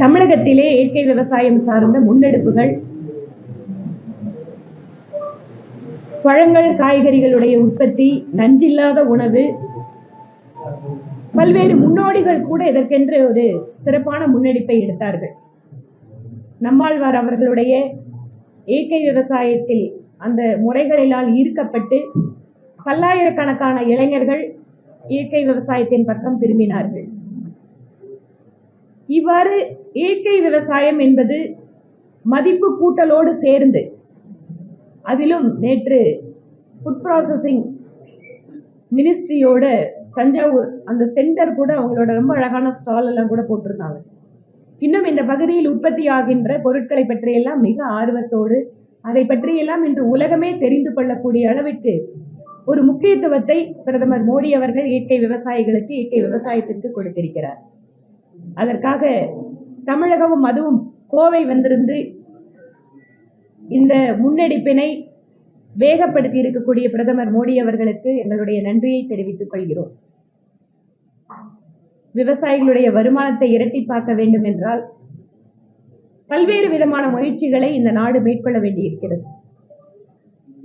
தமிழகத்திலே இயற்கை விவசாயம் சார்ந்த முன்னெடுப்புகள், பழங்கள் காய்கறிகளுடைய உற்பத்தி, நஞ்சில்லாத உணவு, பல்வேறு முன்னோடிகள் கூட இதற்கென்று ஒரு சிறப்பான முன்னெடுப்பை எடுத்தார்கள். நம்மாழ்வார் அவர்களுடைய இயற்கை விவசாயத்தில் அந்த முறைகளினால் ஈர்க்கப்பட்டு பல்லாயிரக்கணக்கான இளைஞர்கள் இயற்கை விவசாயத்தின் பக்கம் திரும்பினார்கள். இவ்வாறு இயற்கை விவசாயம் என்பது மதிப்பு கூட்டலோடு சேர்ந்து, அதிலும் நேற்று ஃபுட் ப்ராசஸிங் மினிஸ்ட்ரியோட தஞ்சாவூர் அந்த சென்டர் கூட அவங்களோட ரொம்ப அழகான ஸ்டால் எல்லாம் கூட போட்டிருந்தாங்க. இன்னும் இந்த பகுதியில் உற்பத்தி ஆகின்ற பொருட்களை பற்றியெல்லாம் மிக ஆர்வத்தோடு அதை பற்றியெல்லாம் இன்று உலகமே தெரிந்து கொள்ளக்கூடிய அளவிற்கு ஒரு முக்கியத்துவத்தை பிரதமர் மோடி அவர்கள் இயற்கை விவசாயிகளுக்கு, இயற்கை விவசாயத்திற்கு கொடுத்திருக்கிறார். அதற்காக தமிழகமும் அதுவும் கோவை வந்திருந்து இந்த முன்னெடுப்பினை வேகப்படுத்தி இருக்கக்கூடிய பிரதமர் மோடி அவர்களுக்கு எங்களுடைய நன்றியை தெரிவித்துக் கொள்கிறோம். விவசாயிகளுடைய வருமானத்தை இரட்டிப்பாக்க வேண்டும் என்றால் பல்வேறு விதமான முயற்சிகளை இந்த நாடு மேற்கொள்ள வேண்டியிருக்கிறது.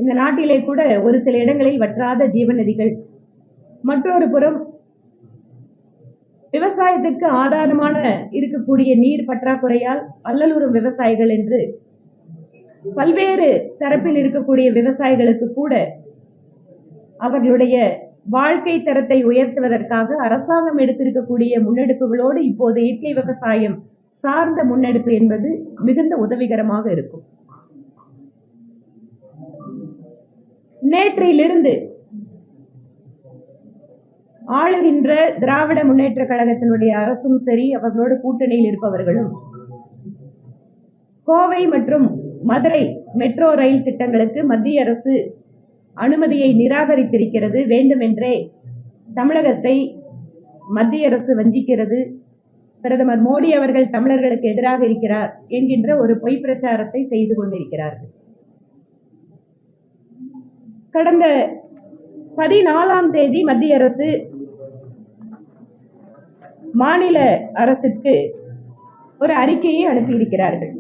இந்த நாட்டிலே கூட ஒரு சில இடங்களில் வற்றாத ஜீவநதிகள், மற்றொரு புறம் விவசாயத்திற்கு ஆதாரமான இருக்கக்கூடிய நீர் பற்றாக்குறையால் அல்லலுறும் விவசாயிகள் என்று பல்வேறு தரப்பில் இருக்கக்கூடிய விவசாயிகளுக்கு கூட அவர்களுடைய வாழ்க்கை தரத்தை உயர்த்துவதற்காக அரசாங்கம் எடுத்திருக்கக்கூடிய முன்னெடுப்புகளோடு இப்போது இயற்கை விவசாயம் சார்ந்த முன்னெடுப்பு என்பது மிகுந்த உதவிகரமாக இருக்கும். நேற்றிலிருந்து ஆளுகின்ற திராவிட முன்னேற்ற கழகத்தினுடைய அரசும் சரி, அவர்களோடு கூட்டணியில் இருப்பவர்களும் கோவை மற்றும் மதுரை மெட்ரோ ரயில் திட்டங்களுக்கு மத்திய அரசு அனுமதியை நிராகரித்திருக்கிறது, வேண்டுமென்றே தமிழகத்தை மத்திய அரசு வஞ்சிக்கிறது, பிரதமர் மோடி அவர்கள் தமிழர்களுக்கு எதிராக இருக்கிறார் என்கின்ற ஒரு பொய் பிரச்சாரத்தை செய்து கொண்டிருக்கிறார்கள். கடந்த 14ஆம் தேதி மத்திய அரசு மாநில அரசுக்கு ஒரு அறிக்கையை அனுப்பியிருக்கிறார்கள்.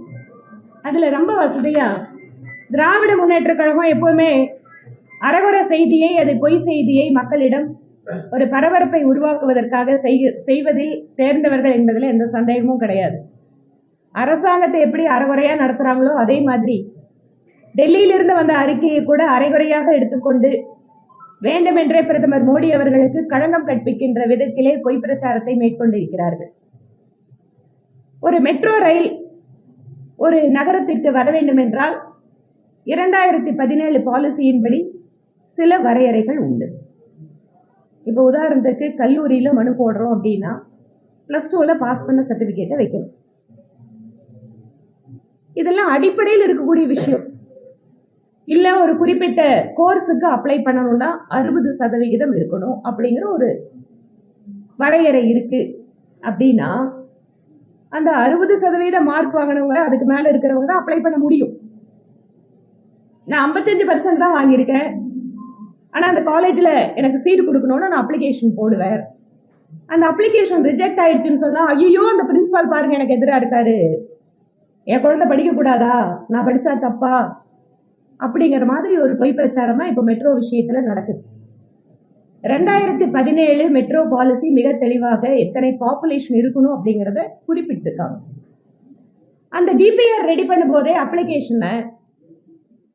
அதுல ரொம்ப வசதியா திராவிட முன்னேற்ற கழகம் எப்பவுமே அறகுற செய்தியை, அது பொய் செய்தியை மக்களிடம் ஒரு பரபரப்பை உருவாக்குவதற்காக செய்வதில் தேர்ந்தவர்கள் என்பதில் எந்த சந்தேகமும் கிடையாது. அரசாங்கத்தை எப்படி அறகுறையா நடத்துறாங்களோ அதே மாதிரி டெல்லியிலிருந்து வந்த அறிக்கையை கூட அரைகுறையாக எடுத்துக்கொண்டு வேண்டுமென்றே பிரதமர் மோடி அவர்களுக்கு களங்கம் கற்பிக்கின்ற விதத்திலே பொய் பிரச்சாரத்தை மேற்கொண்டிருக்கிறார்கள். ஒரு மெட்ரோ ரயில் ஒரு நகரத்திற்கு வர வேண்டும் என்றால் 2017 பாலிசியின்படி சில வரையறைகள் உண்டு. இப்போ உதாரணத்துக்கு கல்லூரியில மனு போடுறோம் அப்படின்னா +2ல பாஸ் பண்ண சர்டிபிகேட்டை வைக்கணும். இதெல்லாம் அடிப்படையில் இருக்கக்கூடிய விஷயம். இல்ல ஒரு குறிப்பிட்ட கோர்ஸுக்கு அப்ளை பண்ணணும்னா 60% இருக்கணும் அப்படிங்கிற ஒரு வரையறை இருக்கு அப்படின்னா அந்த 60% மார்க் வாங்கினவங்க, அதுக்கு மேல இருக்கிறவங்க தான் அப்ளை பண்ண முடியும். நான் 55% தான் வாங்கியிருக்கேன், ஆனா அந்த காலேஜ்ல எனக்கு சீட் கொடுக்கணும்னு நான் அப்ளிகேஷன் போடுவேன். அந்த அப்ளிகேஷன் ரிஜெக்ட் ஆயிடுச்சுன்னு சொன்னா, ஐயோ அந்த பிரின்சிபால் பாருங்க எனக்கு எதிராக இருக்காரு, என் குழந்தை படிக்க கூடாதா, நான் படிச்சா தப்பா, அப்படிங்கிற மாதிரி ஒரு பொய் பிரச்சாரம் தான் இப்ப மெட்ரோ விஷயத்துல நடக்குது. 2017 மெட்ரோ பாலிசி மிக தெளிவாக எத்தனை பாப்புலேஷன் இருக்கணும் அப்படிங்கறத குறிப்பிட்டிருக்காங்க. அந்த டிபிஆர் ரெடி பண்ணும் போதே அப்ளிகேஷனை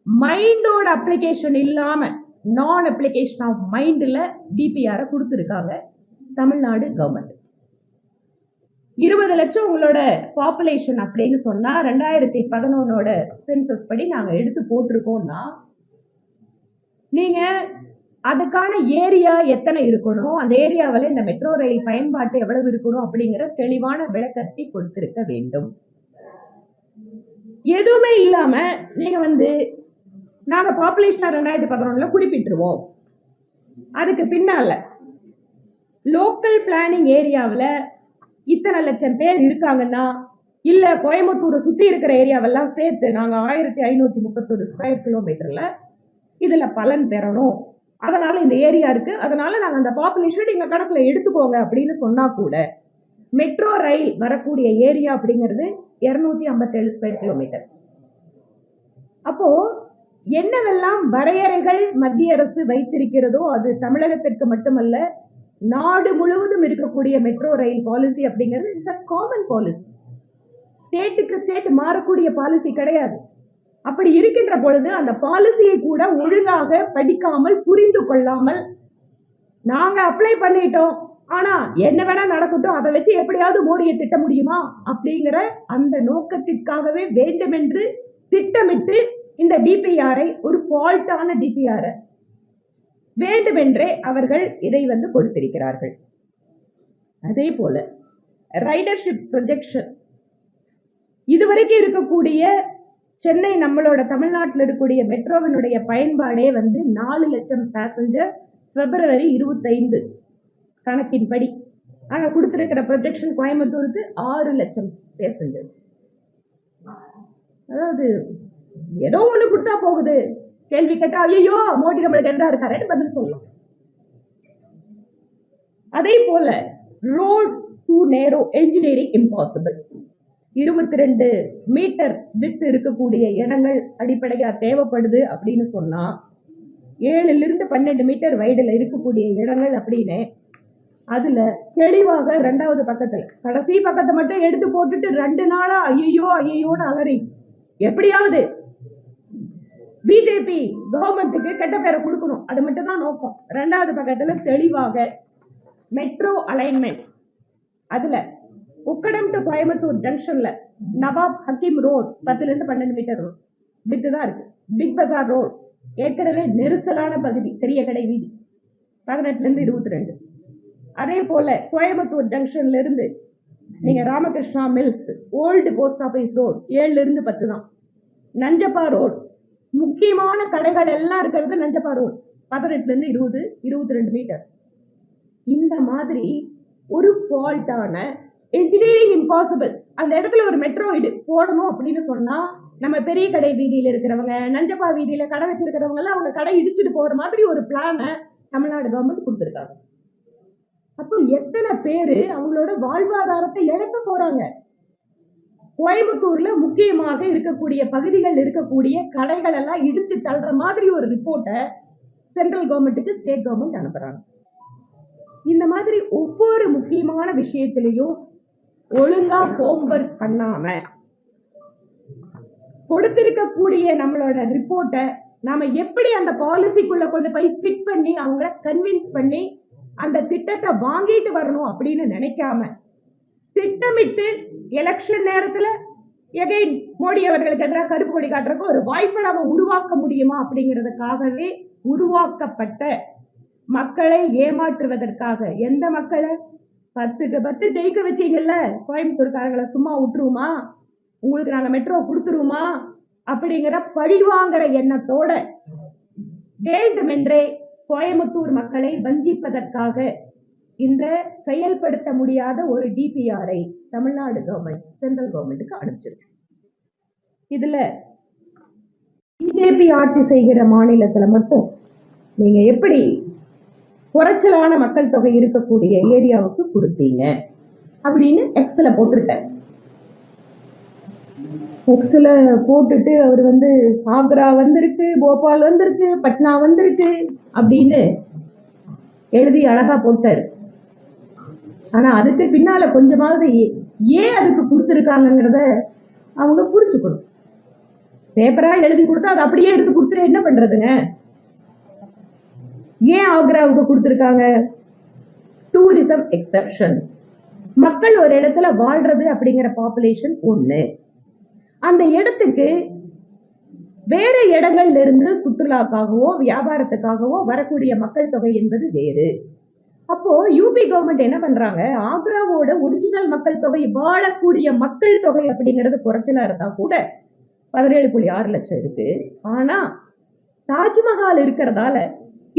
மைண்டோட அப்ளிகேஷன் இல்லாம நான் அப்ளிகேஷன் ஆஃப் மைண்ட்ல டிபிஆர் கொடுத்திருக்காங்க தமிழ்நாடு கவர்மெண்ட். 20 லட்சம் உங்களோட பாப்புலேஷன் அப்படின்னு சொன்னா 2011ஓட சென்சஸ் படி நாங்க எடுத்து போட்டிருக்கோம்னா நீங்க அதுக்கான ஏரியா எத்தனை இருக்கணும், அந்த ஏரியாவில் இந்த மெட்ரோ ரயில் பயன்பாட்டு எவ்வளவு இருக்கணும் அப்படிங்கிற தெளிவான விளக்கத்தை கொடுத்திருக்க வேண்டும். எதுவுமே இல்லாம நீங்க நாங்க பாப்புலேஷன் 2011ல குறிப்பிட்டுருவோம், அதுக்கு பின்னால லோக்கல் பிளானிங் ஏரியாவில் இத்தனை லட்சம் பேர் இருக்காங்கன்னா, இல்ல கோயம்புத்தூரை சுத்தி இருக்கிற ஏரியாவெல்லாம் சேர்த்து நாங்க 1531 ஸ்கொயர் கிலோமீட்டர்ல இதுல பலன் பெறணும், அதனால இந்த ஏரியா இருக்கு, அதனால நாங்க அந்த பாப்புலேஷன் எங்க கணக்குல எடுத்துக்கோங்க அப்படின்னு சொன்னா கூட மெட்ரோ ரயில் வரக்கூடிய ஏரியா அப்படிங்கிறது 257 ஸ்கொயர் கிலோமீட்டர். அப்போ என்னவெல்லாம் வரையறைகள் மத்திய அரசு வைத்திருக்கிறதோ அது தமிழகத்திற்கு மட்டுமல்ல, நாடு முழுவதும் இருக்கக்கூடிய மெட்ரோ ரயில் பாலிசி அப்படிங்கிறது இட்ஸ் அ காமன் பாலிசி. ஸ்டேட்டுக்கு ஸ்டேட் மாறக்கூடிய பாலிசி கிடையாது. அப்படி இருக்கின்ற பொழுது அந்த பாலிசியை கூட ஒழுங்காக படிக்காமல் புரிந்து கொள்ளாமல் நாங்க அப்ளை பண்ணிட்டோம், ஆனா என்ன வேணா நடக்கட்டும், அதை வச்சு எப்படியாவது மோடியை திட்ட முடியுமா அப்படிங்கிற அந்த நோக்கத்திற்காகவே வேண்டுமென்று திட்டமிட்டு இந்த டிபிஆரை, ஒரு ஃபால்ட்டான டிபிஆரை வேண்டுமென்றே அவர்கள் இதை கொடுத்திருக்கிறார்கள். அதே போல ரைடர்ஷிப் ப்ரொஜெக்ஷன், இதுவரைக்கும் இருக்கக்கூடிய சென்னை, நம்மளோட தமிழ்நாட்டில் இருக்கக்கூடிய மெட்ரோவினுடைய பயன்பாடே 4 லட்சம் பேசஞ்சர் பிப்ரவரி 25 கணக்கின்படி. ஆனா கொடுத்திருக்கிற ப்ரொஜெக்ஷன் கோயம்புத்தூருக்கு 6 லட்சம் பேசஞ்சர். அதாவது ஏதோ ஒண்ணு கொடுத்தா போகுது, கேள்வி கேட்டா ஐயோ மோடி நம்மளுக்கு எதிராக இருக்காரு பதில் சொல்லலாம். அதே போல ரோட் டு நேரோ, என்ஜினியரிங் இம்பாசிபிள். 22 மீட்டர் வித் இருக்கக்கூடிய இடங்கள் அடிப்படையா தேவைப்படுது அப்படின்னு சொன்னா 7 to 12 மீட்டர் வைடுல இருக்கக்கூடிய இடங்கள் அப்படின்னு அதுல தெளிவாக 2வது பக்கத்துல, கடைசி பக்கத்தை மட்டும் எடுத்து போட்டுட்டு 2 நாளா ஐயோ ஐயோன்னு அலறி எப்படியாவது பிஜேபி கவர்மெண்ட்டுக்கு கெட்ட பேரை கொடுக்கணும், அது மட்டும் தான் நோக்கம். 2வது பக்கத்துல தெளிவாக மெட்ரோ அலைன்மெண்ட், அதுல உக்கடம் டு கோயம்புத்தூர் ஜங்ஷன்ல Nawab Hakeem road 10 to 12 metre road width தான் இருக்கு. பிக் பஜார் ரோட் ஏற்கனவே நெரிசலான பகுதி, பெரிய கடை வீதி 18 to 22. அதே போல கோயம்புத்தூர் ஜங்ஷன்ல இருந்து நீங்க Ramakrishna mills, old post office road 7 to 10 தான். நஞ்சப்பா ரோட், முக்கியமான கடைகள் எல்லாம் இருக்கிறது நஞ்சப்பா ரோட் 18 to 20, 22 மீட்டர். இந்த மாதிரி ஒரு ஃபால்ட்டான என்ஜினியரிங் இம்பாசிபிள் அந்த இடத்துல ஒரு மெட்ரோ போடணும் அப்படின்னு சொன்னா, நம்ம பெரிய கடை வீதியில இருக்கிறவங்க, நஞ்சப்பா வீதியில கடை வச்சிருக்கிறவங்க எல்லாம் அவங்க கடை இடிச்சுட்டு போற மாதிரி ஒரு பிளானை தமிழ்நாடு கவர்மெண்ட் கொடுத்திருக்காங்க. அப்போ எத்தனை பேரு அவங்களோட வாழ்வாதாரத்தை இழக்க போறாங்க. கோயம்புத்தூர்ல முக்கியமாக இருக்கக்கூடிய பகுதிகள் இருக்கக்கூடிய கடைகள் எல்லாம் இடிச்சு தள்ளுற மாதிரி ஒரு ரிப்போர்ட்டை சென்ட்ரல் கவர்மெண்ட்டுக்கு ஸ்டேட் கவர்மெண்ட் அனுப்புறாங்க. இந்த மாதிரி ஒவ்வொரு முக்கியமான விஷயத்திலையும் ஒழுங்கா ஹோம்வொர்க் பண்ணாம கொடுத்திருக்கக்கூடிய நம்மளோட ரிப்போர்ட்டை நாம எப்படி அந்த பாலிசிக்குள்ள கொண்டு போய் ஃபிட் பண்ணி அவங்கள கன்வின்ஸ் பண்ணி அந்த திட்டத்தை வாங்கிட்டு வரணும் அப்படின்னு நினைக்காம, திட்டமிட்டு எலெக்ஷன் நேரத்துல எகைன் மோடி அவர்களுக்கு எதிராக கருப்பு கொடி காட்டுறதுக்கு ஒரு வாய்ப்பை நாம உருவாக்க முடியுமா அப்படிங்கிறதுக்காகவே உருவாக்கப்பட்ட மக்களை ஏமாற்றுவதற்காக. எந்த மக்களை 10க்கு 10 ஜெயிக்க வச்சீங்கல்ல, கோயம்புத்தூர்காரங்களை சும்மா விட்டுருவோமா, உங்களுக்கு நாங்க மெட்ரோ கொடுத்துருவோமா அப்படிங்கிற பழிவாங்கிற எண்ணத்தோட வேண்டுமென்றே கோயம்புத்தூர் மக்களை வஞ்சிப்பதற்காக இந்த செயல்படுத்த முடியாத ஒரு டிபிஆரை தமிழ்நாடு கவர்மெண்ட் சென்ட்ரல் கவர்மெண்ட்டுக்கு அனுப்பிச்சிருக்கு. இதுல பிஜேபி ஆட்சி செய்கிற மாநிலத்துல மட்டும் நீங்க எப்படி குறைச்சலான மக்கள் தொகை இருக்கக்கூடிய ஏரியாவுக்கு கொடுத்தீங்க அப்படின்னு எக்ஸ்ல போட்டிருக்காரு. எக்ஸ்ல போட்டுட்டு அவர் ஆக்ரா வந்திருக்கு, போபால் வந்திருக்கு, பட்னா வந்திருக்கு அப்படின்னு எழுதி அழகா போட்டாரு. ஆனா அதுக்கு பின்னால கொஞ்சமாவது ஏன் அதுக்கு கொடுத்துருக்காங்கிறத அவங்க புரிஞ்சுக்கணும். பேப்பரா எழுதி கொடுத்தா அதை அப்படியே எடுத்து கொடுத்துட்டு என்ன பண்றதுங்க? ஏன் ஆக்ராவுக்கு கொடுத்துருக்காங்க? Tourism exception. மக்கள் ஒரு இடத்துல வாழ்றது அப்படிங்கிற பாப்புலேஷன் ஒண்ணு, அந்த இடத்துக்கு வேற இடங்கள்ல இருந்து சுற்றுலாக்காகவோ வியாபாரத்துக்காகவோ வரக்கூடிய மக்கள் தொகை என்பது வேறு. அப்போ யூபி கவர்மெண்ட் என்ன பண்றாங்க, ஆக்ராவோட ஒரிஜினல் மக்கள் தொகை, வாழக்கூடிய மக்கள் தொகை அப்படிங்கிறது குறைச்சலா இருந்தா கூட 17.6 லட்சம் இருக்கு. ஆனா தாஜ்மஹால் இருக்கிறதால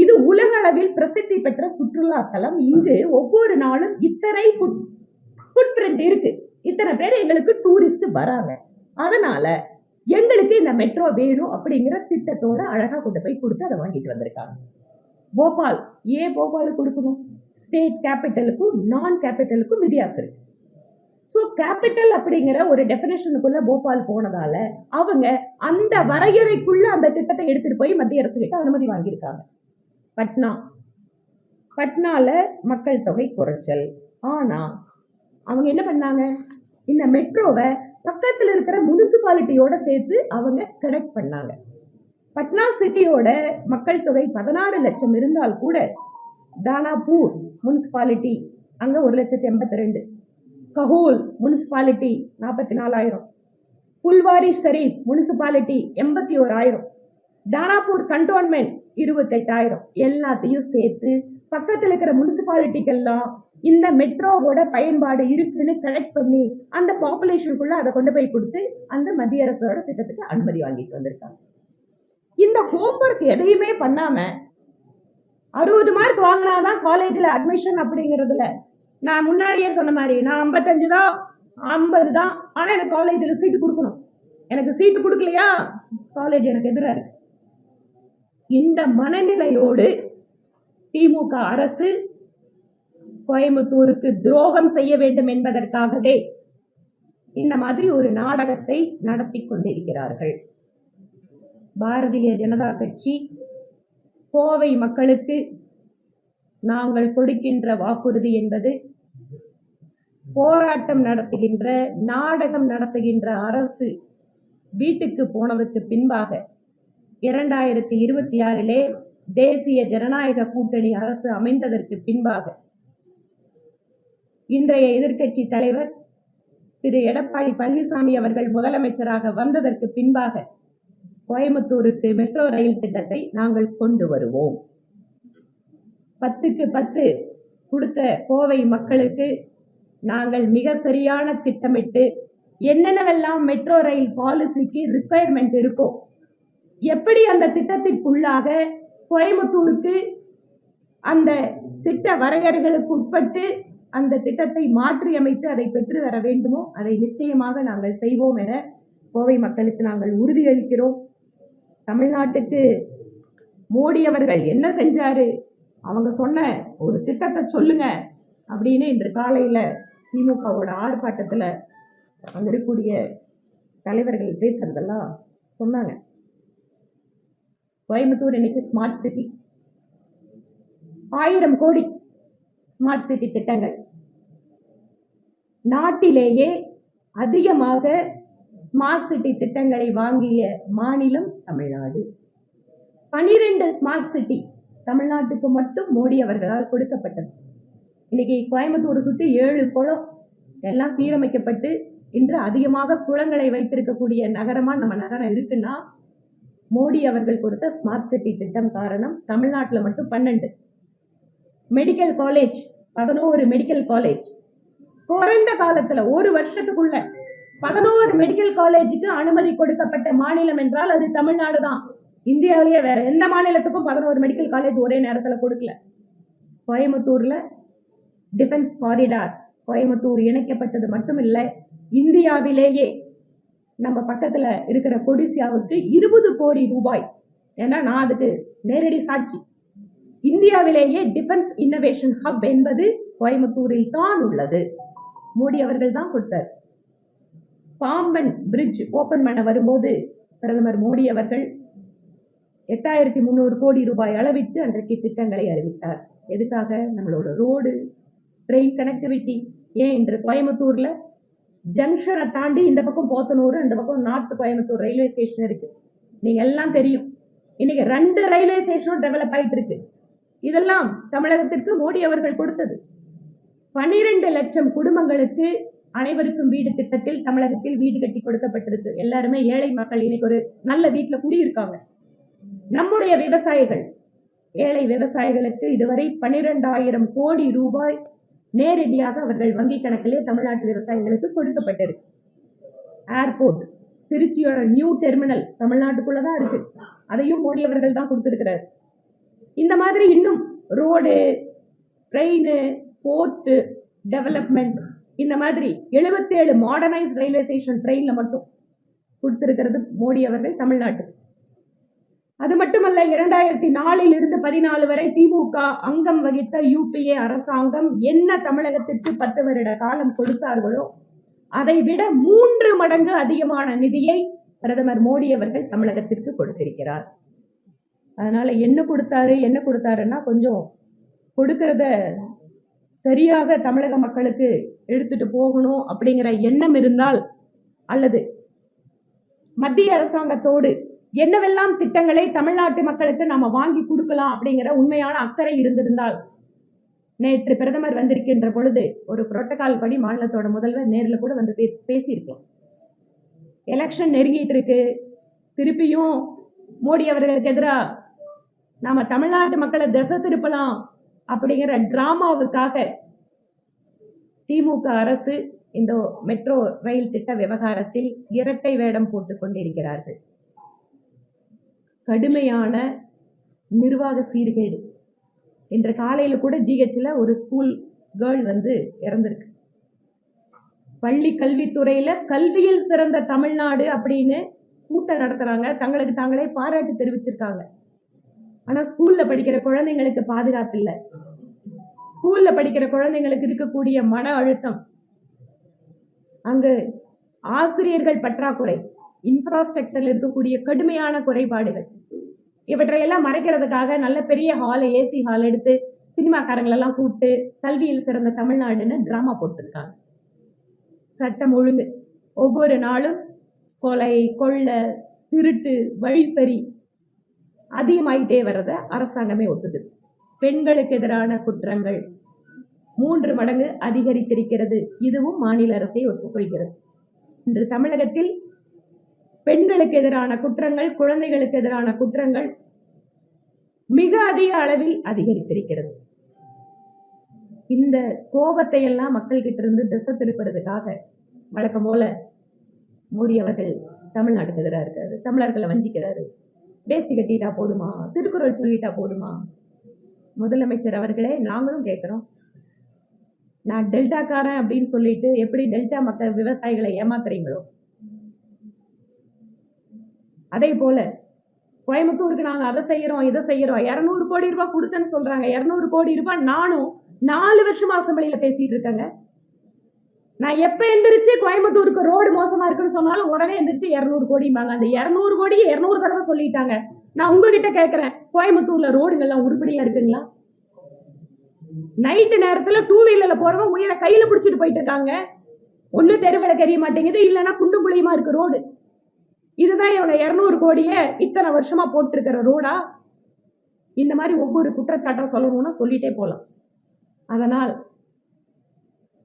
இது உலக அளவில் பிரசித்தி பெற்ற சுற்றுலா தலம். இங்கு ஒவ்வொரு நாளும் இத்தனை ஃபுட் பிரிண்ட் இருக்கு, இத்தனை பேர் எங்களுக்கு டூரிஸ்ட் வராங்க, அதனால எங்களுக்கு இந்த மெட்ரோ வேணும் அப்படிங்கிற திட்டத்தோட அழகா கொண்டு போய் கொடுத்து அதை வாங்கிட்டு வந்திருக்காங்க. போபால், ஏன் போபாலுக்கு கொடுக்கணும்? ஸ்டேட் கேபிட்டலுக்கும் நான் கேபிட்டலுக்கும் வித்தியாசம் இருக்கு. ஸோ கேபிட்டல் அப்படிங்கிற ஒரு டெபினேஷனுக்குள்ள போபால் போனதால அவங்க அந்த வரையறைக்குள்ள அந்த திட்டத்தை எடுத்துட்டு போய் மத்திய அரசு கிட்ட அனுமதி வாங்கியிருக்காங்க. பட்னால மக்கள் தொகை குறைச்சல். ஆனா அவங்க என்ன பண்ணாங்க, இந்த மெட்ரோவை பக்கத்துல இருக்கிற முனிசிபாலிட்டியோட சேர்த்து அவங்க கனெக்ட் பண்ணாங்க. பட்னா சிட்டியோட மக்கள் தொகை 16 லட்சம் இருந்தால் கூட தானாபூர் முனிசிபாலிட்டி அங்க 1,82,000, Khagaul municipality 44,000, Phulwari Sharif municipality 81,000, Danapur cantonment 28,000. எல்லாத்தையும் சேர்த்து பக்கத்தில் இருக்கிற முனிசிபாலிட்டிக்கெல்லாம் இந்த மெட்ரோவோட பயன்பாடு இருக்குன்னு கனெக்ட் பண்ணி அந்த பாப்புலேஷனுக்குள்ள அதை கொண்டு போய் கொடுத்து அந்த மத்திய அரசோட திட்டத்துக்கு அனுமதி வாங்கிட்டு வந்திருக்காங்க. இந்த ஹோம்ஒர்க் எதையுமே பண்ணாம 60 மார்க் வாங்கினாதான் காலேஜ்ல அட்மிஷன் அப்படிங்கிறதுல நான் முன்னாடியே சொன்ன மாதிரி நான் 55 தான் 50 தான், ஆனா எனக்கு காலேஜ்ல சீட்டு கொடுக்கணும், எனக்கு சீட்டு கொடுக்கலையா காலேஜ் எனக்கு எதிராக இருக்கு. இந்த மனநிலையோடு திமுக அரசு கோயம்புத்தூருக்கு துரோகம் செய்ய வேண்டும் என்பதற்காகவே இந்த மாதிரி ஒரு நாடகத்தை நடத்தி கொண்டிருக்கிறார்கள். பாரதிய ஜனதா கட்சி கோவை மக்களுக்கு நாங்கள் கொடுக்கின்ற வாக்குறுதி என்பது போராட்டம் நடத்துகின்ற நாடகம் நடத்துகின்ற அரசு வீட்டுக்கு போனதுக்கு பின்பாக 2026 தேசிய ஜனநாயக கூட்டணி அரசு அமைந்ததற்கு பின்பாக இன்றைய எதிர்க்கட்சி தலைவர் திரு எடப்பாடி பழனிசாமி அவர்கள் முதலமைச்சராக வந்ததற்கு பின்பாக கோயம்புத்தூருக்கு மெட்ரோ ரயில் திட்டத்தை நாங்கள் கொண்டு வருவோம். 10க்கு 10 கொடுத்த கோவை மக்களுக்கு நாங்கள் மிக சரியான திட்டமிட்டு என்னென்னவெல்லாம் மெட்ரோ ரயில் பாலிசிக்கு ரிக்குவயர்மெண்ட் இருக்கோ, எப்படி அந்த திட்டத்திற்குள்ளாக கோயம்புத்தூருக்கு அந்த திட்ட வரையறைகளுக்கு உட்பட்டு அந்த திட்டத்தை மாற்றி அமைத்து அதை பெற்று வர வேண்டுமோ அதை நிச்சயமாக நாங்கள் செய்வோம் என கோவை மக்களுக்கு நாங்கள் உறுதியளிக்கிறோம். தமிழ்நாட்டுக்கு மோடி அவர்கள் என்ன செஞ்சாரு, அவங்க சொன்ன ஒரு திட்டத்தை சொல்லுங்க அப்படின்னு இன்று காலையில திமுகவோட ஆர்ப்பாட்டத்துல அங்க இருக்கக்கூடிய தலைவர்கள் பேசுறதெல்லாம் சொன்னாங்க. கோயம்புத்தூர் இன்னைக்கு ஸ்மார்ட் சிட்டி, 1000 கோடி ஸ்மார்ட் சிட்டி திட்டங்கள். நாட்டிலேயே அதிகமாக ஸ்மார்ட் சிட்டி திட்டங்களை வாங்கிய மாநிலம் தமிழ்நாடு. 12 ஸ்மார்ட் சிட்டி தமிழ்நாட்டுக்கு மட்டும் மோடி அவர்களால் கொடுக்கப்பட்டது. இன்னைக்கு கோயம்புத்தூர் சுற்றி 7 குளம் எல்லாம் சீரமைக்கப்பட்டு இன்று அதிகமாக குளங்களை வைத்திருக்கக்கூடிய நகரமா நம்ம நகரம் இருக்குன்னா மோடி அவர்கள் கொடுத்த ஸ்மார்ட் சிட்டி திட்டம் காரணம். தமிழ்நாட்டில் மட்டும் 12 மெடிக்கல் காலேஜ், 11 மெடிக்கல் காலேஜ் குறைந்த காலத்துல ஒரு வருஷத்துக்குள்ள 11 மெடிக்கல் காலேஜுக்கு அனுமதி கொடுக்கப்பட்ட மாநிலம் என்றால் அது தமிழ்நாடு தான். இந்தியாவிலேயே வேற எந்த மாநிலத்துக்கும் 11 மெடிக்கல் காலேஜ் ஒரே நேரத்துல கொடுக்கல. கோயம்புத்தூர்ல டிஃபென்ஸ் காரிடார் கோயம்புத்தூர் இணைக்கப்பட்டது மட்டும் இல்ல, இந்தியாவிலேயே நம்ம பக்கத்துல இருக்கிற கொடிசியாவுக்கு 20 கோடி ரூபாய், ஏன்னா நான் அதுக்கு நேரடி சாட்சி. இந்தியாவிலேயே டிஃபென்ஸ் இன்னோவேஷன் ஹப் என்பது கோயம்புத்தூரில் தான் உள்ளது. மோடி அவர்கள் தான் கொடுத்தார். பாம்பன் பிரிட்ஜ் ஓபன் பண்ண வரும்போது பிரதமர் மோடி அவர்கள் 8300 கோடி ரூபாய் அளவிற்கு அன்றைக்கு திட்டங்களை அறிவித்தார். எதுக்காக? நம்மளோட ரோடு, ட்ரெயின் கனெக்டிவிட்டி. ஏன் இன்று கோயம்புத்தூர்ல ஜங்ஷனை தாண்டி இந்த பக்கம் போத்தனூர், இந்த பக்கம் நார்த் கோயம்புத்தூர் ரயில்வே ஸ்டேஷன் இருக்கு. நீங்க எல்லாம் தெரியும். இன்னைக்கு 2 ரயில்வே ஸ்டேஷனும் டெவலப் ஆயிட்டு இருக்கு. இதெல்லாம் தமிழகத்திற்கு மோடி அவர்கள் கொடுத்தது. 12 லட்சம் குடும்பங்களுக்கு அனைவருக்கும் வீடு திட்டத்தில் தமிழகத்தில் வீடு கட்டி கொடுக்கப்பட்டிருக்கு. எல்லாருமே ஏழை மக்கள் இன்னைக்கு ஒரு நல்ல வீட்டுல குடியிருக்காங்க. நம்முடைய விவசாயிகள், ஏழை விவசாயிகளுக்கு இதுவரை 12,000 கோடி ரூபாய் நேரடியாக அவர்கள் வங்கி கணக்கிலே தமிழ்நாட்டு விவசாயிகளுக்கு கொடுக்கப்பட்டிருக்கு. ஏர்போர்ட், திருச்சியோட நியூ டெர்மினல் தமிழ்நாட்டுக்குள்ளதான் இருக்கு. அதையும் மோடி அவர்கள் தான் கொடுத்திருக்கிறார். இந்த மாதிரி இன்னும் ரோடு, ட்ரெயின், போர்ட் டெவலப்மெண்ட், இந்த மாதிரி 77 மாடர்னைஸ் ரயில்வே ஸ்டேஷன் ட்ரெயின்ல மட்டும் கொடுத்திருக்கிறது மோடி அவர்கள் தமிழ்நாட்டுக்கு. அது மட்டுமல்ல, 2004 இருந்து 14 வரை திமுக அங்கம் வகித்த யூபிஏ அரசாங்கம் என்ன தமிழகத்திற்கு 10 வருட காலம் கொடுத்தார்களோ அதை விட 3 மடங்கு அதிகமான நிதியை பிரதமர் மோடி அவர்கள் தமிழகத்திற்கு கொடுத்திருக்கிறார். அதனால என்ன கொடுத்தாருன்னா கொஞ்சம் கொடுக்கறத சரியாக தமிழக மக்களுக்கு எடுத்துட்டு போகணும் அப்படிங்கிற எண்ணம் இருந்தால், அல்லது மத்திய அரசாங்கத்தோடு என்னவெல்லாம் திட்டங்களை தமிழ்நாட்டு மக்களுக்கு நாம வாங்கி கொடுக்கலாம் அப்படிங்கிற உண்மையான அக்கறை இருந்திருந்தால், நேற்று பிரதமர் வந்திருக்கின்ற பொழுது ஒரு புரோட்டோகால் படி மாநிலத்தோட முதல்வர் நேரில் கூட வந்து பேசியிருக்கலாம். எலெக்ஷன் நெருங்கிட்டு இருக்கு, திருப்பியும் மோடி அவர்களுக்கு எதிராக நாம தமிழ்நாட்டு மக்களை திசை திருப்பலாம் அப்படிங்கிற டிராமாவுக்காக திமுக அரசு இந்த மெட்ரோ ரயில் திட்ட விவகாரத்தில் இரட்டை வேடம் போட்டுக் கொண்டிருக்கிறார்கள். கடுமையான நிர்வாக சீர்கேடு. இன்று காலையில கூட ஜிஹெச்ல ஒரு ஸ்கூல் கேர்ள் வந்து இறந்திருக்கு. பள்ளி கல்வித்துறையில கல்வியில் சிறந்த தமிழ்நாடு அப்படின்னு கூட்டம் நடத்துறாங்க, தங்களுக்கு தாங்களே பாராட்டு தெரிவிச்சிருக்காங்க. ஆனா ஸ்கூல்ல படிக்கிற குழந்தைங்களுக்கு பாதுகாப்பு இல்லை. ஸ்கூல்ல படிக்கிற குழந்தைங்களுக்கு இருக்கக்கூடிய மன அழுத்தம், அங்கு ஆசிரியர்கள் பற்றாக்குறை, இன்ஃப்ராஸ்ட்ரக்சர்ல இருக்கக்கூடிய கடுமையான குறைபாடுகள், இவற்றையெல்லாம் மறைக்கிறதுக்காக நல்ல பெரிய ஹால், ஏசி ஹால் எடுத்து சினிமாக்காரங்களெல்லாம் கூப்பிட்டு கல்வியில் சிறந்த தமிழ்நாடுன்னு டிராமா போட்டிருக்காங்க. சட்டம் ஒழுங்கு ஒவ்வொரு நாளும் கொலை, கொள்ளை, திருட்டு, வழிப்பறி அதிகமாயிட்டே வர்றத அரசாங்கமே ஒத்துக்குது. பெண்களுக்கு எதிரான குற்றங்கள் 3 மடங்கு அதிகரித்திருக்கிறது. இதுவும் மாநில அரசை ஒப்புக்கொள்கிறது. இன்று தமிழகத்தில் பெண்களுக்கு எதிரான குற்றங்கள், குழந்தைகளுக்கு எதிரான குற்றங்கள் மிக அதிக அளவில் அதிகரித்திருக்கிறது. இந்த கோபத்தை எல்லாம் மக்கள் கிட்ட இருந்து திசை திருப்புறதுக்காக வழக்கம் போல மோடி அவர்கள் தமிழ்நாட்டுக்கு எதிராக இருக்காரு, தமிழர்களை வஞ்சிக்கிறாரு. வேஷ்டி கட்டிட்டா போதுமா, திருக்குறள் சொல்லிட்டா போதுமா? முதலமைச்சர் அவர்களே, நாங்களும் கேட்கிறோம், நான் டெல்டாக்காரன் அப்படின்னு சொல்லிட்டு எப்படி டெல்டா மக்கள் விவசாயிகளை ஏமாத்துறீங்களோ, அதே போல கோயம்புத்தூருக்கு நாங்க அதை செய்யறோம் இதை செய்யறோம், 200 கோடி ரூபாய் கொடுத்தேன்னு சொல்றாங்க. 200 கோடி ரூபாய் நானும் 4 வருஷமா அசம்பிளியில பேசிட்டு இருக்கேங்க. நான் எப்ப எந்திரிச்சு கோயம்புத்தூருக்கு ரோடு மோசமா இருக்குன்னு சொன்னாலும் உடனே எந்திரிச்சு 200 கோடிம்பாங்க. அந்த 200 கோடியை 200 தடவை சொல்லிட்டாங்க. நான் உங்ககிட்ட கேட்கிறேன், கோயம்புத்தூர்ல ரோடுங்கள்லாம் உருப்படியா இருக்குங்களா? நைட்டு நேரத்துல 2 வீலர்ல போறவங்க உயிரை கையில பிடிச்சிட்டு போயிட்டு இருக்காங்க. ஒண்ணு தெருவில தெரிய மாட்டேங்குது, இல்லைன்னா குண்டும் குழியுமா இருக்கு ரோடு. இதுதான் இவங்க 200 கோடியை இத்தனை வருஷமா போட்டிருக்கிற ரோடா? இந்த மாதிரி ஒவ்வொரு குற்றச்சாட்டம் சொல்லணும்னா சொல்லிட்டே போலாம். அதனால்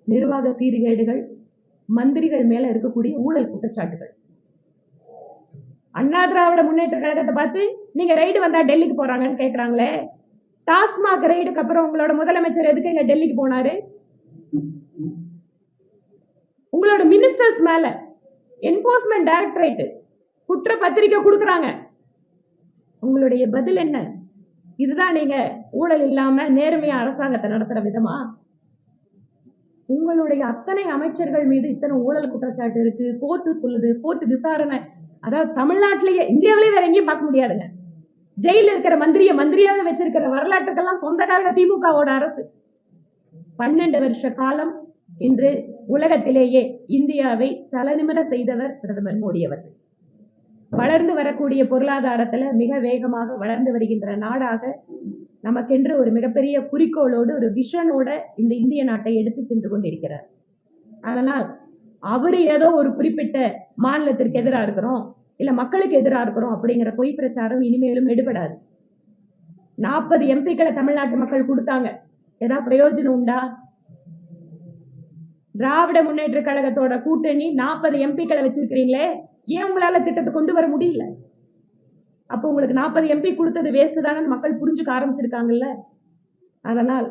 நிர்வாக சீர்கேடுகள், மந்திரிகள் மேல இருக்கக்கூடிய ஊழல் குற்றச்சாட்டுகள். அண்ணா திராவிட முன்னேற்ற கழகத்தை பார்த்து நீங்க ரைடு வந்தா டெல்லிக்கு போறாங்கன்னு கேட்கறாங்களே, டாஸ்மாக் ரைடுக்கு அப்புறம் உங்களோட முதலமைச்சர் எதுக்கு இங்க டெல்லிக்கு போனாரு? உங்களோட மினிஸ்டர்ஸ் மேல என்போர்ஸ்மெண்ட் டைரக்டரேட் குற்ற பத்திரிக்கை கொடுக்கறாங்க. உங்களுடைய பதில் என்ன? இதுதான் நீங்க ஊழல் இல்லாம நேர்மையா அரசாங்கத்தை நடத்துற விதமா? உங்களுடைய அத்தனை அமைச்சர்கள் மீது இத்தனை ஊழல் குற்றச்சாட்டு இருக்கு, கோர்ட்டு சொல்லுது, கோர்ட்டு விசாரணை. அதாவது தமிழ்நாட்டிலேயே, இந்தியாவிலேயே வேற எங்கேயும் பார்க்க முடியாதுங்க. ஜெயில இருக்கிற மந்திரியாக வச்சிருக்கிற வரலாற்றுக்கெல்லாம் சொந்தக்கார திமுகவோட அரசு. 12 வருஷ காலம் இன்று உலகத்திலேயே இந்தியாவை தலைநிமிர செய்தவர் பிரதமர் மோடி அவர்கள். வளர்ந்து வரக்கூடிய பொருளாதாரத்துல மிக வேகமாக வளர்ந்து வருகின்ற நாடாக நமக்கென்று ஒரு மிகப்பெரிய குறிக்கோளோடு, ஒரு விஷனோட இந்த இந்திய நாட்டை எடுத்து சென்று கொண்டிருக்கிறார். அதனால் அவரு ஏதோ ஒரு குறிப்பிட்ட மாநிலத்திற்கு எதிராக இருக்கிறோம், இல்ல மக்களுக்கு எதிராக இருக்கிறோம் அப்படிங்கிற பொய் பிரச்சாரம் இனிமேலும் எடுபடாது. 40 எம்பிக்களை தமிழ்நாட்டு மக்கள் கொடுத்தாங்க, ஏதாவது பிரயோஜனம் உண்டா? திராவிட முன்னேற்ற கழகத்தோட கூட்டணி 40 எம்பிக்களை வச்சிருக்கிறீங்களே, ஏன் உங்களால திட்டத்தை கொண்டு வர முடியல? அப்போ உங்களுக்கு 40 எம்பி கொடுத்தது வேஸ்ட் தானே மக்கள் புரிஞ்சுக்க ஆரம்பிச்சிருக்காங்கல்ல. அதனால்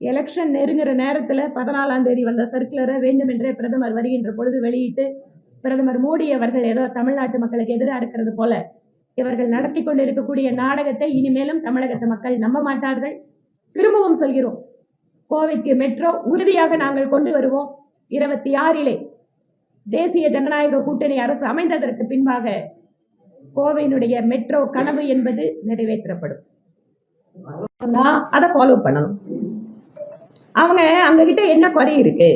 எலெக்ஷன் நெருங்குற நேரத்துல 14ஆம் தேதி வந்த சர்க்குலரை வேண்டுமென்றே பிரதமர் வருகின்ற பொழுது வெளியிட்டு, பிரதமர் மோடி அவர்கள் ஏதோ தமிழ்நாட்டு மக்களுக்கு எதிராக இருக்கிறது போல இவர்கள் நடத்தி கொண்டிருக்கக்கூடிய நாடகத்தை இனிமேலும் தமிழகத்து மக்கள் நம்ப மாட்டார்கள். திரும்பவும் சொல்கிறோம், கோவைக்கு மெட்ரோ உறுதியாக நாங்கள் கொண்டு வருவோம். 26 தேசிய ஜனநாயக கூட்டணி அரசு அமைந்ததற்கு பின்பாக கோவையினுடைய மெட்ரோ கனவு என்பது நிறைவேற்றப்படும். அதை ஃபாலோ பண்ணணும். அவங்க அங்க கிட்ட என்ன குறை இருக்கு?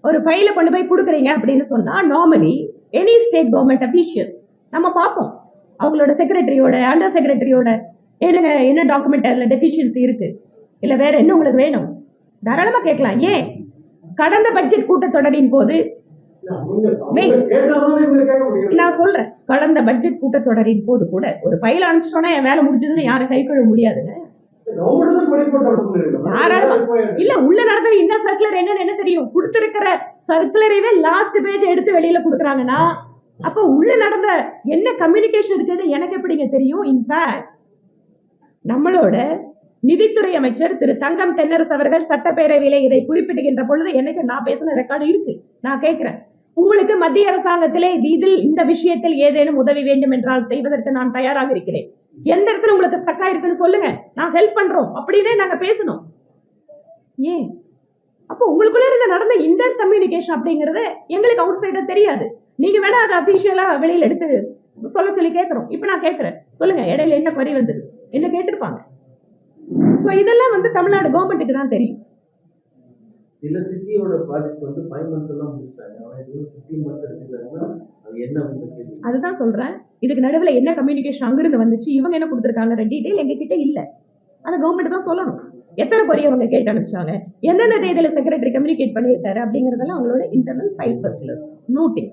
ஒரு ஃபைலை கொண்டு போய் கொடுக்குறீங்க அப்படின்னு சொன்னா normally any state government official நம்ம பார்ப்போம் அவங்களோட செக்ரட்டரியோட அண்டர் செக்ரட்டரியோட என்ன டாக்குமெண்ட் அதில் டெஃபிஷியன்சி இருக்கு இல்ல வேற என்ன உங்களுக்கு வேணும் தாராளமா கேட்கலாம். ஏன் கடந்த பட்ஜெட் கூட்டத்தொடரின் போது நான் சொல்றேன், கடந்த பட்ஜெட் கூட்டத்தொடரின் போது கூட ஒரு ஃபைல் அனுப்பிச்சோன்னா என் வேலை முடிஞ்சதுன்னு யாரும் கை கழுவ முடியாதுங்க. இல்ல உள்ள நடக்கிற இந்த சர்க்குலர் என்னன்னு என்ன தெரியும்? கொடுத்திருக்கிற சர்க்குலரைவே லாஸ்ட் பேஜ் எடுத்து வெளியில கொடுக்குறாங்கன்னா அப்ப உள்ள நடந்த என்ன கம்யூனிகேஷன் இருக்குன்னு எனக்கு எப்படிங்க தெரியும்? இன்ஃபேக்ட் நம்மளோட நிதித்துறை அமைச்சர் திரு தங்கம் தென்னரசு அவர்கள் சட்டப்பேரவையில இதை குறிப்பிடுகின்ற பொழுது எனக்கு நான் பேசின ரெக்கார்டு இருக்கு. நான் கேட்கிறேன், உங்களுக்கு மத்திய அரசாங்கத்திலே இதில் இந்த விஷயத்தில் ஏதேனும் உதவி வேண்டும் என்றால் செய்வதற்கு நான் தயாராக இருக்கிறேன். எந்த இடத்துல உங்களுக்கு ஸ்டக்கா இருக்குன்னு சொல்லுங்க, நான் ஹெல்ப் பண்றோம் அப்படின்னே நாங்க பேசணும். ஏன் அப்போ உங்களுக்குள்ள இருந்த நடந்த இந்த கம்யூனிகேஷன் அப்படிங்கறது எங்களுக்கு அவுட் சைடர் தெரியாது. நீங்க வேணா அதை அபிஷியலா வெளியில எடுத்து சொல்ல சொல்லி கேட்கிறோம். இப்ப நான் கேட்கிறேன், சொல்லுங்க இடையில என்ன குறை வந்தது என்ன கேட்டிருப்பாங்க. இதெல்லாம் வந்து தமிழ்நாடு கவர்மெண்ட்டுக்கு தான் தெரியும். சில சிட்டியோட ப்ராஜெக்ட் வந்து 5 months எல்லாம் முடிச்சிட்டாங்க. ஆனா இது 15 months எடுத்துட்டாங்கன்னா அது என்ன வந்து அதுதான் சொல்றேன். இதுக்கு நடுவுல என்ன கம்யூனிகேஷன் அங்கிருந்து வந்துச்சு, இவங்க என்ன கொடுத்திருக்காங்க டீடைல் எங்க கிட்ட இல்ல. அந்த கவர்மெண்ட் தான் சொல்லணும். எத்தனை பொரிய அவங்க கேட்டு அனுப்பிச்சாங்க, எந்தெந்த தேதியில செக்ரட்டரி கம்யூனிகேட் பண்ணியிருக்காரு அப்படிங்கறதெல்லாம் அவங்களோட இன்டர்னல் ஃபைல் சர்க்குலர் நோட்டிங்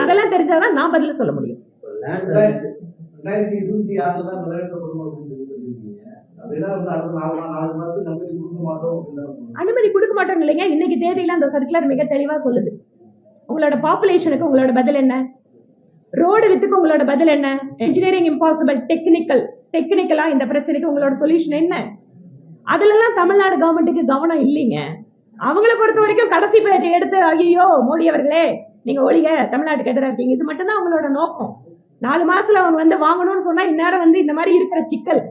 அதெல்லாம் தெரிஞ்சாதான் நான் பதில சொல்ல முடியும். அனுமதி கொடுக்க மாட்டோம் இல்லைங்க. இன்னைக்கு தேதியில அந்த சர்க்குலர் மிக தெளிவா சொல்லுது. உங்களோட பாப்புலேஷனுக்கு உங்களோட பதில் என்ன, ரோடு வித்துக்கு உங்களோட பதில் என்ன, இன்ஜினியரிங் இம்பாசிபிள் டெக்னிக்கலா இந்த பிரச்சனைக்கு உங்களோட சொல்யூஷன் என்ன. அதுல எல்லாம் தமிழ்நாடு கவர்மெண்ட்டுக்கு கவனம் இல்லைங்க. அவங்களை பொறுத்த வரைக்கும் கடைசி பேஜை எடுத்து ஐயோ மோடி அவர்களே நீங்க ஒழிக தமிழ்நாட்டுக்கு எதிராக இருக்கீங்க, இது மட்டும் தான் அவங்களோட நோக்கம். 4 மாசத்துல அவங்க வந்து வாங்கணும்னு சொன்னா இந்நேரம் வந்து இந்த மாதிரி இருக்கிற சிக்கல்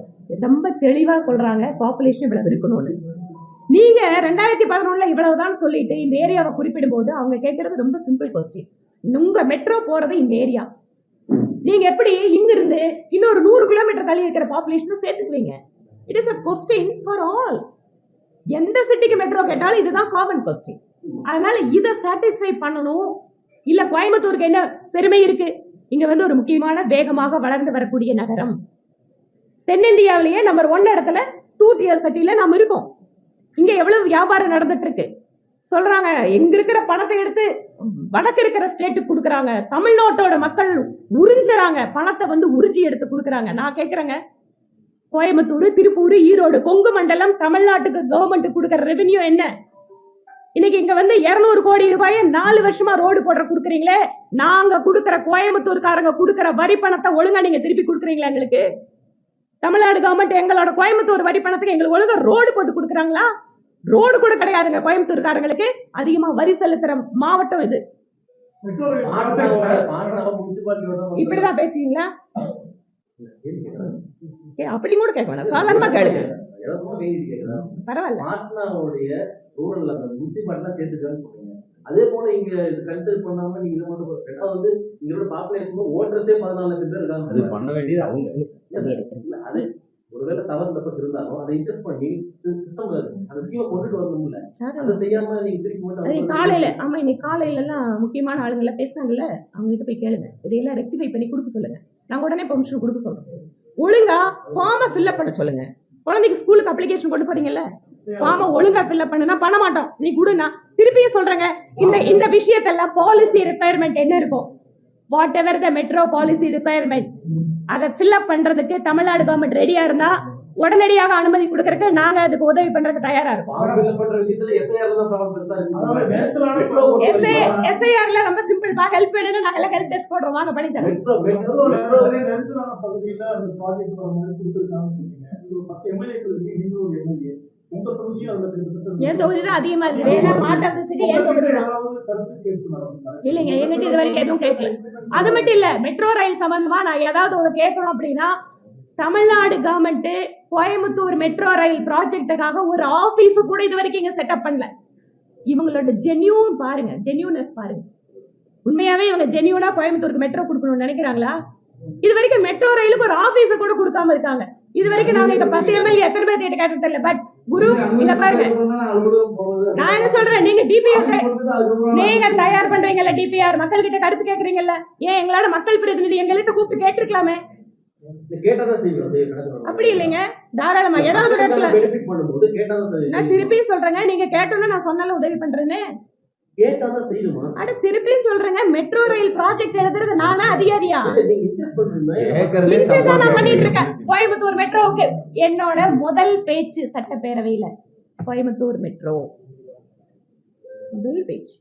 ரொம்ப தெளிவா சொல்றாங்க. பாப்புலேஷன் இவ்வளவு இருக்கணும்னு. நீங்க 2011 இவ்வளவுதான் சொல்லிட்டு இந்த ஏரியாவை குறிப்பிடும் போது அவங்க கேட்கறது ரொம்ப சிம்பிள் கொஸ்டின், உங்க மெட்ரோ போறது இந்த ஏரியா, நீங்க எப்படி இங்கிருந்து இன்னொரு 100 கிலோமீட்டர் தள்ளி இருக்கிற பாப்புலேஷன் சேர்த்துக்குவீங்க? It is a question for all. எந்த சிட்டிக்கு மெட்ரோ கேட்டாலும் இதுதான் காமன் கொஸ்டின். அதனால இதை சாட்டிஸ்ஃபை பண்ணணும். இல்ல கோயம்புத்தூருக்கு என்ன பெருமை இருக்கு, இங்க வந்து ஒரு முக்கியமான வேகமாக வளர்ந்து வரக்கூடிய நகரம், தென்னிந்தியாவிலேயே நம்பர் 1 இடத்துல 2 tier சிட்டில நாம இருக்கோம். இங்க எவ்வளவு வியாபாரம் நடந்துட்டு இருக்கு சொல்றாங்க. எங்க இருக்கிற பணத்தை எடுத்து வடக்கு இருக்கிற ஸ்டேட்டுக்கு கொடுக்குறாங்க. தமிழ்நாட்டோட மக்கள் உறிஞ்சுறாங்க, பணத்தை வந்து உறிஞ்சி எடுத்து கொடுக்குறாங்க. நான் கேட்கிறேங்க, கோயம்புத்தூர், திருப்பூர், ஈரோடு, கொங்கு மண்டலம் தமிழ்நாட்டுக்கு கவர்மெண்ட் கொடுக்கிற ரெவென்யூ என்ன? இன்னைக்கு இங்க வந்து 200 கோடி ரூபாயை 4 வருஷமா ரோடு போடுற கொடுக்குறீங்களே, நாங்க கொடுக்கிற கோயம்புத்தூர்காரங்க கொடுக்கிற வரி பணத்தை ஒழுங்கா நீங்க திருப்பி கொடுக்குறீங்களா? எங்களுக்கு தமிழ்நாடு கவர்மெண்ட் எங்களோட கோயம்புத்தூர் வரி பணத்துக்கு எங்களுக்கு ஒழுங்கா ரோடு போட்டு கொடுக்குறாங்களா? ரோடு கூட கிடையாதுங்க. கோயம்புத்தூர்காரங்களுக்கு அதிகமா வரி செலுத்துற மாவட்டம் இது. இப்படிதான் பேசுவீங்களா? அப்படி கூட கேட்க வேணாம், சாதாரணமா கேளுங்க, பரவாயில்ல. அதே போல இங்க கன்சிடர் பண்ணாம நீங்க இதை மட்டும் ரெண்டாவது வந்து இங்களோட பாப்புலேஷன் ஓட்டர்ஸே 14 லட்சம் பேர் இருக்காங்க. அது பண்ண வேண்டியது அவங்க. அது ஒருவேளை தவறு தப்பு இருந்தாலும் அதை இன்ட்ரெஸ்ட் பண்ணி சிஸ்டம் அந்த ஸ்கீமை கொண்டுட்டு வரணும்ல, அதை செய்யாம நீங்க திருப்பி மட்டும் காலையில ஆமா இன்னைக்கு காலையில எல்லாம் முக்கியமான ஆளுங்களை பேசினாங்கல்ல, அவங்க கிட்ட போய் கேளுங்க, இதையெல்லாம் ரெக்டிஃபை பண்ணி கொடுக்க சொல்லுங்க. நாங்க உடனே பெர்மிஷன் கொடுக்க சொல்றோம். ஒழுங்கா ஃபார்மை ஃபில்அப் பண்ண சொல்லுங்க. குழந்தைக்கு ஸ்கூலுக்கு அப்ளிகேஷன் கொண்டு போறீங்கல்ல, ஃபார்மை ஒழுங்கா ஃபில்அப் பண்ணுனா பண்ண மாட்டோம். நீ கொடுனா திருப்பியும் சொல்றேங்க. இந்த விஷயத்தெல்லாம் பாலிசி ரிக்வயர்மெண்ட் என்ன இருக்கும், what ever the metro policy requirement, அதை ஃபில்அப் பண்றதுக்கு தமிழ்நாடு கவர்மெண்ட் ரெடியா இருந்தா உடனடியாக அனுமதி கொடுக்கறதுக்கு நாங்க அதுக்கு உதவி பண்றதுக்கு தயாரா இருக்கோம். எஸ்ஐஆர்ல ரொம்ப சிம்பிள் பா, ஹெல்ப் வேணும்னு நாங்க எல்லாம் ஹெல்ப் டெஸ்க் போடுறோம், வாங்க பண்ணி தரோம். என் தொகுதி தான் அதிகமா இருக்கு. இல்லைங்க, எங்கிட்ட இது வரைக்கும் எதுவும் கேட்கல. அது மட்டும் இல்ல, மெட்ரோ ரயில் சம்பந்தமா நான் ஏதாவது ஒரு கேட்கணும் அப்படின்னா Tamil Nadu government Coimbatore metro rail ப்ராஜெக்டுக்காக ஒரு ஆபீஸ் கூட இது வரைக்கும் இங்க செட்டப் பண்ணல. இவங்களோட ஜென்யூன் பாருங்க, ஜென்யூனஸ் பாருங்க. உண்மையாவே இவங்க ஜென்யூனா கோயம்புத்தூருக்கு மெட்ரோ கொடுக்கணும்னு நினைக்கிறாங்களா? இது வரைக்கும் மெட்ரோ ரயிலுக்கு ஒரு ஆபீஸ் கூட கொடுக்காம இருக்காங்க. இது வரைக்கும் நாங்க இங்க 10 எம்எல்ஏ எத்தனை பேர் கேட்டது தெரியல. பட் குரு இங்க பாருங்க, நான் என்ன சொல்றேன், நீங்க டிபிஆர் நீங்க தயார் பண்றீங்கல்ல, டிபிஆர் மக்கள் கிட்ட கருத்து கேக்குறீங்கல்ல, ஏன் எங்களோட மக்கள் பிரதிநிதி எங்கள்கிட்ட கூப்பிட்டு கேட்டிருக்கலாமே. அப்படி இல்லைங்க, தாராளமா ஏதாவது ஒரு இடத்துல நான் திருப்பியும் சொல்றேங்க, நீங்க கேட்டோம்னா நான் சொன்னாலும் உதவி பண்றேன்னு. அட திருப்பியும் சொல்றேங்க, மெட்ரோ ரயில் ப்ராஜெக்ட் எழுதுறது நானா அதிகாரியா? நான் பண்ணிட்டு இருக்கேன். கோயம்புத்தூர் மெட்ரோவுக்கு என்னோட முதல் பேச்சு சட்டப்பேரவையில, கோயம்புத்தூர் மெட்ரோ முதல் பேச்சு.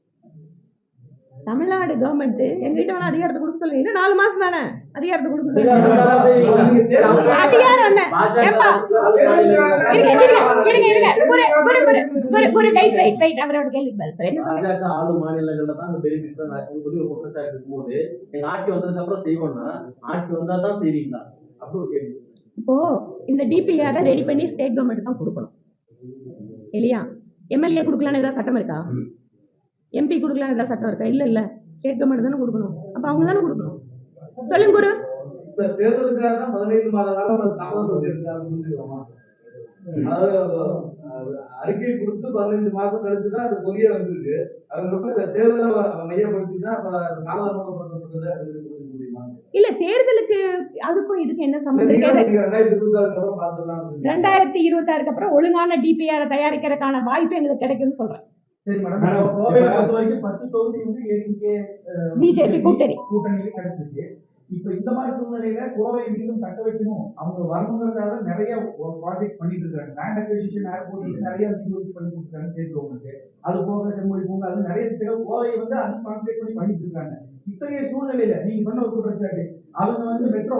தமிழ்நாடு கவர்மெண்ட் எங்கிட்ட வேணா அதிகாரத்தை கொடுக்க சொல்லுங்க. இன்னும் 4 மாசம் தானே அதிகாரத்தை கொடுக்க சொல்லுங்க. அதிகாரம் என்ன? அவரோட கேள்வி ஆளு மாநிலங்கள்ல தான் அந்த பெனிஃபிட்ஸ் ஒரு குற்றச்சாட்டு இருக்கும்போது எங்க ஆட்சி வந்ததுக்கு அப்புறம் செய்வோம்னா ஆட்சி வந்தா தான் செய்வீங்களா அப்படி ஒரு கேள்வி. இப்போ இந்த டிபிஆரை ரெடி பண்ணி ஸ்டேட் கவர்மெண்ட் தான் கொடுக்கணும் இல்லையா? எம்எல்ஏ கொடுக்கலான்னு ஏதாவது சட்டம் இருக்கா? எம்பி கொடுக்கலாம் ஏதாவது சட்டம் இருக்கா? இல்ல இல்ல, ஸ்டேட் கவர்மெண்ட் தானே கொடுக்கணும். அப்ப அவங்க தானே கொடுக்கணும். சொல்லுங்க குரு. தேர்தலுக்காக தான் 15 மாத காலம் தாமதம். அறிக்கை கொடுத்து 15 மாதம் கழிச்சு தான் அந்த கொடியே வந்திருக்கு. அது தேர்தலை மையப்படுத்தி தான் காலதாமதப்படுத்தப்பட்டது. இல்ல, தேர்தலுக்கு அதுக்கும் இதுக்கு என்ன சம்பந்தம்? 2026 அப்புறம் ஒழுங்கான டிபிஆர் தயாரிக்கிறதுக்கான வாய்ப்பு எங்களுக்கு கிடைக்கும்னு சொல்றேன். பிஜேபி கூட்டணி கிடைச்சிருக்கு. இப்ப இந்த மாதிரி சூழ்நிலையில கோவை மீண்டும் தக்க வைக்கணும், அவங்க வரணுங்கிறதுக்காக நிறைய ப்ராஜெக்ட் பண்ணிட்டு இருக்காங்க. லேண்ட் அக்விசிஷன், ஏர்போர்ட் நிறைய பண்ணி கொடுத்துருக்காங்க ஸ்டேட் கவர்மெண்ட். அது போக செம்மொழி பூங்கா, அது நிறைய திட்டங்கள் கோவையை வந்து அது கான்சென்ட்ரேட் பண்ணி பண்ணிட்டு இருக்காங்க. இத்தகைய சூழ்நிலையில நீங்க பண்ண ஒரு குற்றச்சாட்டு அவங்க வந்து மெட்ரோ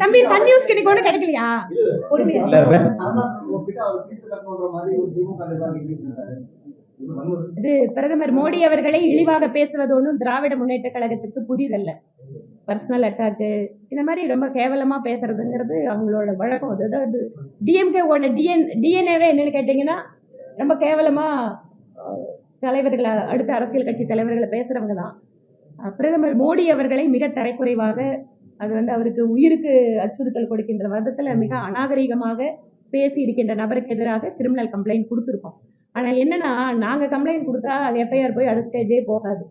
தம்பி சன் நியூஸ்க்கு இன்னைக்கு ஒண்ணு கிடைக்கலையா? இது பிரதமர் மோடி அவர்களை இழிவாக பேசுவது ஒன்றும் திராவிட முன்னேற்ற கழகத்துக்கு புதிதல்ல. பர்சனல் அட்டாக்கு இந்த மாதிரி ரொம்ப கேவலமா பேசுறதுங்கிறது அவங்களோட வழக்கம். அதாவது டிஎம்கேவோட டிஎன்ஏவே என்னன்னு கேட்டீங்கன்னா ரொம்ப கேவலமா தலைவர்களை, அடுத்த அரசியல் கட்சி தலைவர்களை பேசுறவங்க தான். பிரதமர் மோடி அவர்களை மிக தரைக்குறைவாக, அது வந்து அவருக்கு உயிருக்கு அச்சுறுத்தல் கொடுக்கின்ற விதத்துல மிக அநாகரிகமாக பேசி இருக்கின்ற நபருக்கு எதிராக கிரிமினல் கம்ப்ளைண்ட் கொடுத்துருக்கோம். ஆனா என்னன்னா, நாங்க கம்ப்ளைண்ட் கொடுத்தா அது எஃப்ஐஆர் போய் அடுத்த ஸ்டேஜே போகாது.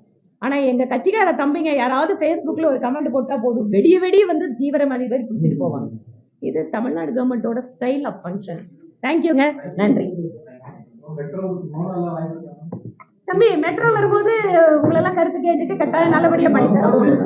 ஆனா எங்க கட்சிக்கார தம்பிங்க யாராவது Facebookல ஒரு கமெண்ட் போட்டா போதும், வெடிய வந்து தீவிரவாதி மாதிரி பிடிச்சிட்டு போவாங்க. இது தமிழ்நாடு கவர்மெண்டோட ஸ்டைல் ஆஃப் ஃபங்க்ஷன். தேங்க்யூங்க, நன்றி. தம்பி மெட்ரோ வரும்போது உங்களெல்லாம் கருத்து கேட்டுட்டு கட்டாயம் நல்லபடியா பண்ணித்தரோம்.